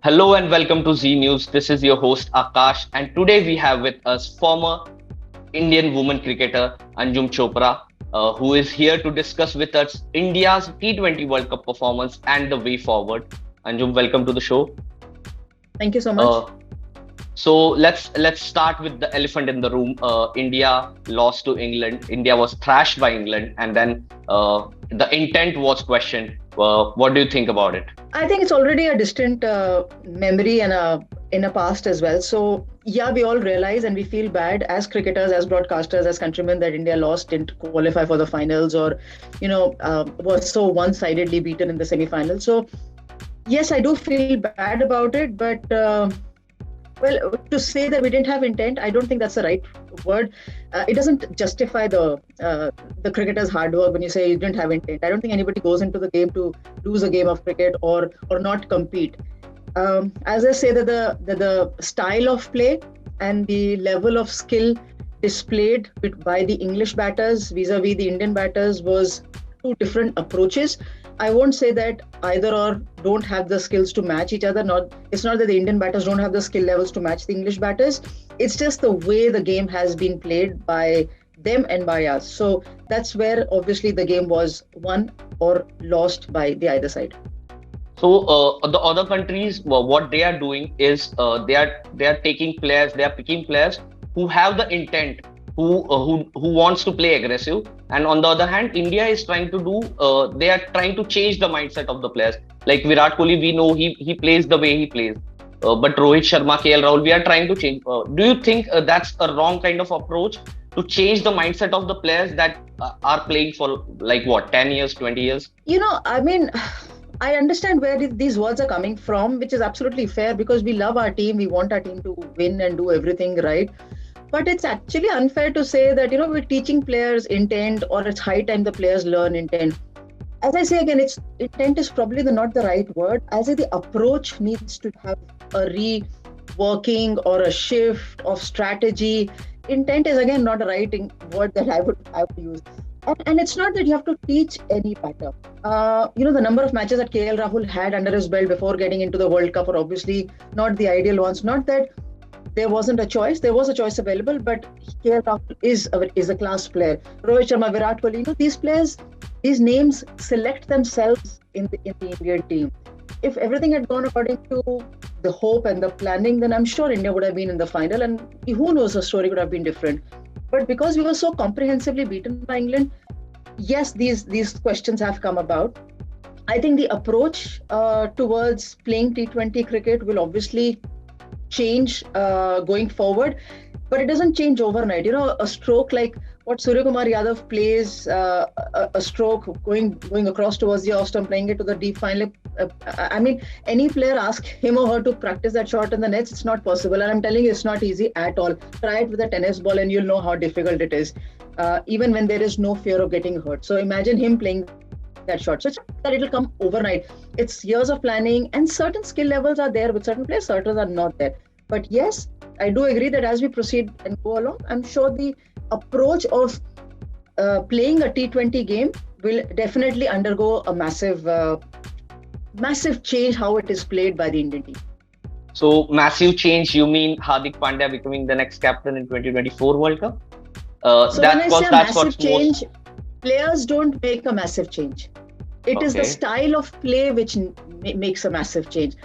Hello and welcome to Z News. This is your host Akash, and today we have with us former Indian women cricketer Anjum Chopra, who is here to discuss with us India's T20 World Cup performance and the way forward. Anjum, welcome to the show. Thank you so much. Uh, so let's start with the elephant in the room. India lost to England. India was thrashed by England, and then the intent was questioned. What do you think about it? I think it's already a distant memory and in a past as well. So yeah, we all realize and we feel bad as cricketers, as broadcasters, as countrymen that India lost, didn't qualify for the finals, or was so one-sidedly beaten in the semi-finals. So yes, I do feel bad about it, but well, to say that we didn't have intent, I don't think that's the right word. It doesn't justify the cricketers' hard work when you say you didn't have intent. I don't think anybody goes into the game to lose a game of cricket or not compete. As I say, that the style of play and the level of skill displayed by the English batters vis-a-vis the Indian batters was two different approaches. I won't say that either or don't have the skills to match each other. It's not that the Indian batters don't have the skill levels to match the English batters. It's just the way the game has been played by them and by us. So that's where obviously the game was won or lost by the either side. So the other countries, what they are doing is they are taking players, they are picking players who have the intent, who wants to play aggressive, and on the other hand, India is trying to do. They are trying to change the mindset of the players. Like Virat Kohli, we know he plays the way he plays, but Rohit Sharma, KL Rahul, we are trying to change. Do you think that's a wrong kind of approach to change the mindset of the players that are playing for like what 10 years, 20 years? I mean, I understand where these words are coming from, which is absolutely fair because we love our team. We want our team to win and do everything right. But it's actually unfair to say that, we're teaching players intent or it's high time the players learn intent. As I say again, intent is probably not the right word. I say the approach needs to have a reworking or a shift of strategy. Intent is again not a right word that I would use. And it's not that you have to teach any batter. The number of matches that KL Rahul had under his belt before getting into the World Cup are obviously not the ideal ones. Not that there wasn't a choice. There was a choice available, but KL Rahul is a class player. Rohit Sharma, Virat Kohli, these players, these names select themselves in the Indian team. If everything had gone according to the hope and the planning, then I'm sure India would have been in the final, and who knows, the story could have been different. But because we were so comprehensively beaten by England, yes, these questions have come about. I think the approach towards playing T20 cricket will obviously change going forward, but it doesn't change overnight. A stroke like what Surya Kumar Yadav plays, a stroke going across towards the off stump, playing it to the deep final. I mean, any player, ask him or her to practice that shot in the nets, it's not possible. And I'm telling you, it's not easy at all. Try it with a tennis ball and you'll know how difficult it is, even when there is no fear of getting hurt. So imagine him playing that shot. So it's not that it'll come overnight. It's years of planning, and certain skill levels are there with certain players, certain are not there. But yes, I do agree that as we proceed and go along, I'm sure the approach of playing a T20 game will definitely undergo a massive change how it is played by the Indian team. So massive change, you mean Hardik Pandya becoming the next captain in 2024 World Cup? So when I say a massive change, players don't make a massive change. It is the style of play which makes a massive change.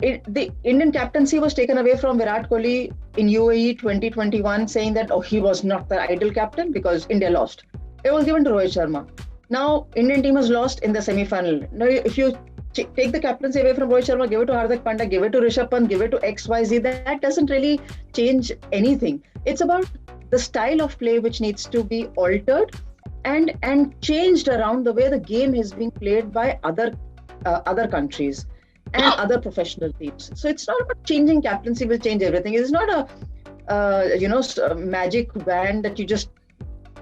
The Indian captaincy was taken away from Virat Kohli in UAE 2021, saying that he was not the ideal captain because India lost. It was given to Rohit Sharma. Now Indian team has lost in the semi-final. Now if you take the captaincy away from Rohit Sharma, give it to Hardik Pandya, give it to Rishabh Pant, give it to XYZ, that doesn't really change anything. It's about the style of play which needs to be altered and changed around the way the game is being played by other countries and other professional teams. So it's not about changing captaincy will change everything. It's not a magic wand that you just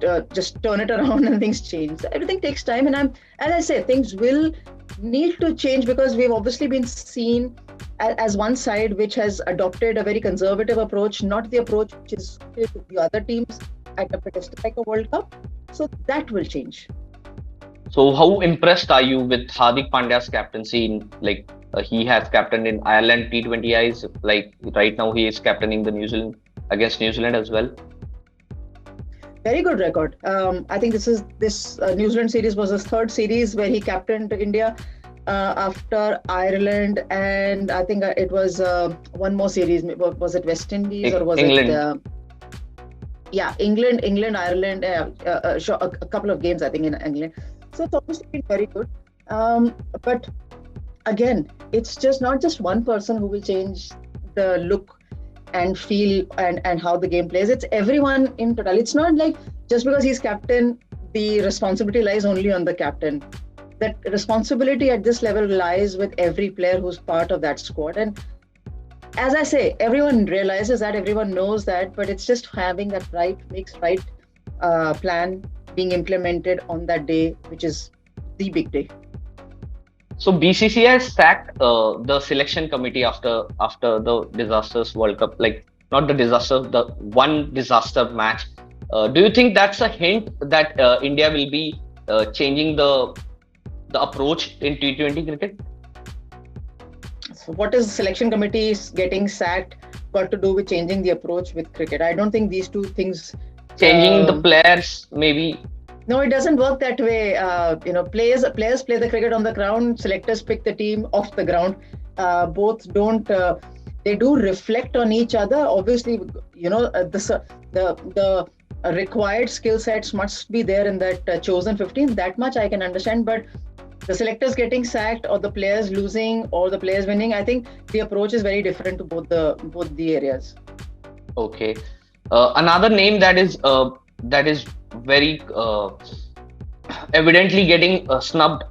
turn it around and things change. Everything takes time, and as I say, things will need to change because we've obviously been seen as one side which has adopted a very conservative approach, not the approach which is the other teams at a pedestal like a World Cup. So that will change. So how impressed are you with Hardik Pandya's captaincy in like He has captained in Ireland T20Is. Like right now, he is captaining the New Zealand against New Zealand as well. Very good record. I think this New Zealand series was his third series where he captained India after Ireland, and I think it was one more series. Was it West Indies or was it? England. Yeah, England, Ireland. Sure, a couple of games I think in England. So it's obviously been very good. But again, it's just not just one person who will change the look and feel and how the game plays. It's everyone in total. It's not like just because he's captain, the responsibility lies only on the captain. That responsibility at this level lies with every player who's part of that squad. And as I say, everyone realizes that, everyone knows that, but it's just having that right plan being implemented on that day, which is the big day. So BCCI sacked the selection committee after the disastrous World Cup, like not the disaster, the one disaster match. Do you think that's a hint that India will be changing the approach in T20 cricket? So what is selection committees getting sacked got to do with changing the approach with cricket? I don't think these two things. Changing the players, maybe. No, it doesn't work that way. Players play the cricket on the ground. Selectors pick the team off the ground. Both don't. They do reflect on each other. Obviously, the required skill sets must be there in that chosen 15. That much I can understand. But the selectors getting sacked, or the players losing, or the players winning, I think the approach is very different to both the areas. Okay. Another name that is very evidently getting snubbed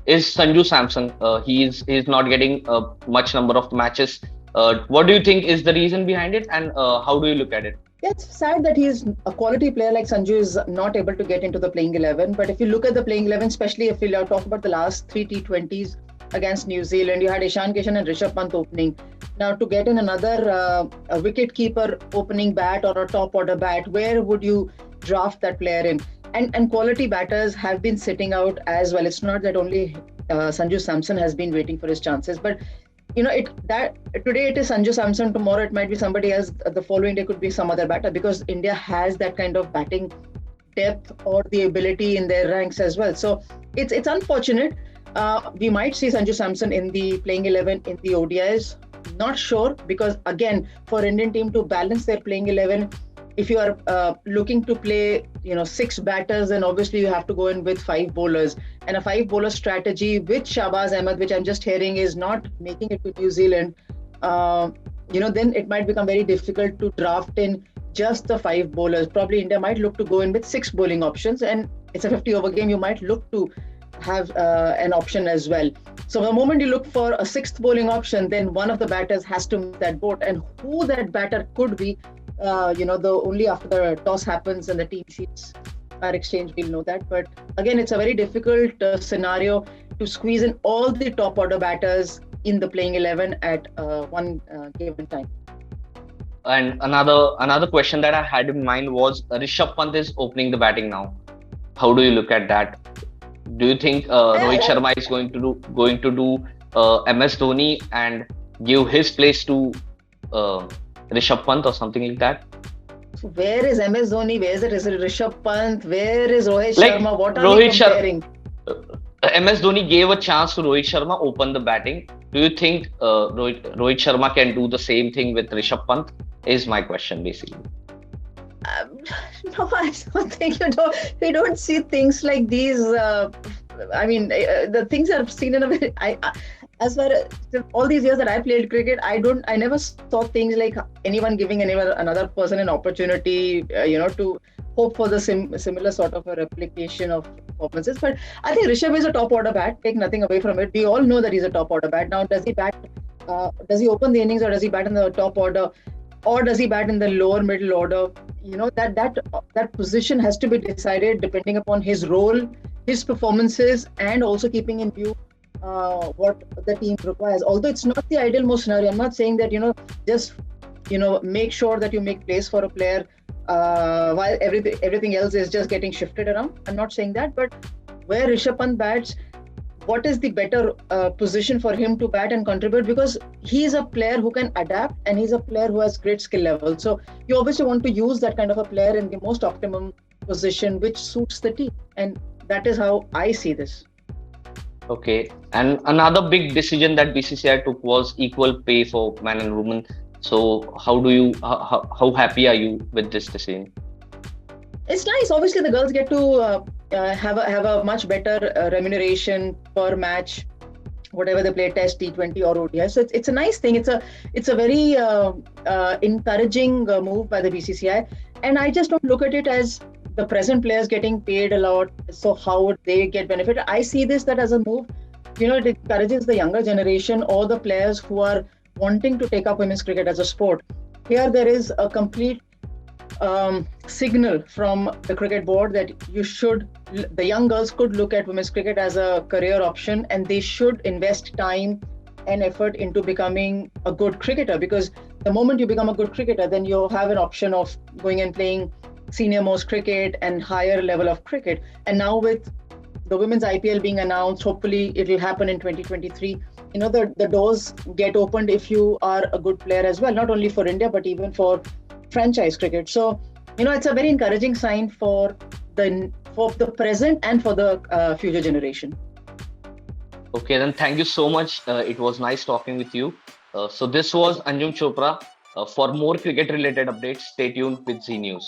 is Sanju Samson. He is not getting much number of matches. What do you think is the reason behind it, and how do you look at it? Yeah, it's sad that he's a quality player like Sanju is not able to get into the playing 11. But if you look at the playing 11, especially if you talk about the last 3 T20s against New Zealand, you had Ishan Kishan and Rishabh Pant opening. Now to get in another a wicket keeper opening bat or a top order bat, where would you draft that player in? And quality batters have been sitting out as well. It's not that only Sanju Samson has been waiting for his chances, but today it is Sanju Samson, tomorrow it might be somebody else, the following day could be some other batter, because India has that kind of batting depth or the ability in their ranks as well. So it's unfortunate. We might see Sanju Samson in the playing 11 in the ODIs. Not sure, because again, for Indian team to balance their playing 11, if you are looking to play 6 batters, then obviously you have to go in with 5 bowlers, and a 5 bowler strategy with Shahbaz Ahmed, which I'm just hearing is not making it to New Zealand, then it might become very difficult to draft in just the 5 bowlers. Probably India might look to go in with 6 bowling options, and it's a 50 over game, you might look to have an option as well. So the moment you look for a 6th bowling option, then one of the batters has to miss that boat, and who that batter could be, only after the toss happens and the team sheets are exchanged, we'll know that. But again, it's a very difficult scenario to squeeze in all the top order batters in the playing 11 at one given time. And another question that I had in mind was Rishabh Pant is opening the batting now. How do you look at that? Do you think Rohit Sharma is going to do MS Dhoni and give his place to Rishabh Pant or something like that? So where is MS Dhoni? Where is it? Is it Rishabh Pant? Where is Rohit Sharma? What are we comparing? MS Dhoni gave a chance to Rohit Sharma open the batting. Do you think Rohit Sharma can do the same thing with Rishabh Pant? Is my question basically. No, I don't think we don't see things like these. The things I've seen in a way. As far as all these years that I played cricket, I never saw things like anyone giving another person an opportunity, to hope for the similar sort of a replication of performances. But I think Rishabh is a top order bat. Take nothing away from it. We all know that he's a top order bat. Now, does he bat? Does he open the innings, or does he bat in the top order, or does he bat in the lower middle order? That position has to be decided depending upon his role, his performances, and also keeping in view what the team requires. Although it's not the ideal most scenario, I'm not saying that just make sure that you make place for a player while everything else is just getting shifted around. I'm not saying that, but where Rishabh Pant bats, what is the better position for him to bat and contribute, because he's a player who can adapt and he's a player who has great skill level. So you obviously want to use that kind of a player in the most optimum position which suits the team, and that is how I see this. Okay. And another big decision that BCCI took was equal pay for man and woman. So how happy are you with this decision? It's nice. Obviously, the girls get to have a much better remuneration per match, whatever they play, Test, T20 or ODI. So it's a nice thing. It's a very encouraging move by the BCCI, and I just don't look at it as the present players getting paid a lot. So how would they get benefit? I see this that as a move. It encourages the younger generation or the players who are wanting to take up women's cricket as a sport. Here, there is a complete signal from the cricket board that the young girls could look at women's cricket as a career option, and they should invest time and effort into becoming a good cricketer, because the moment you become a good cricketer, then you have an option of going and playing senior most cricket and higher level of cricket. And now with the women's IPL being announced, hopefully it will happen in 2023. The doors get opened if you are a good player as well, not only for India but even for franchise cricket. So it's a very encouraging sign for the present and for the future generation. Okay, then thank you so much. It was nice talking with you. So this was Anjum Chopra. For more cricket related updates, stay tuned with Z News.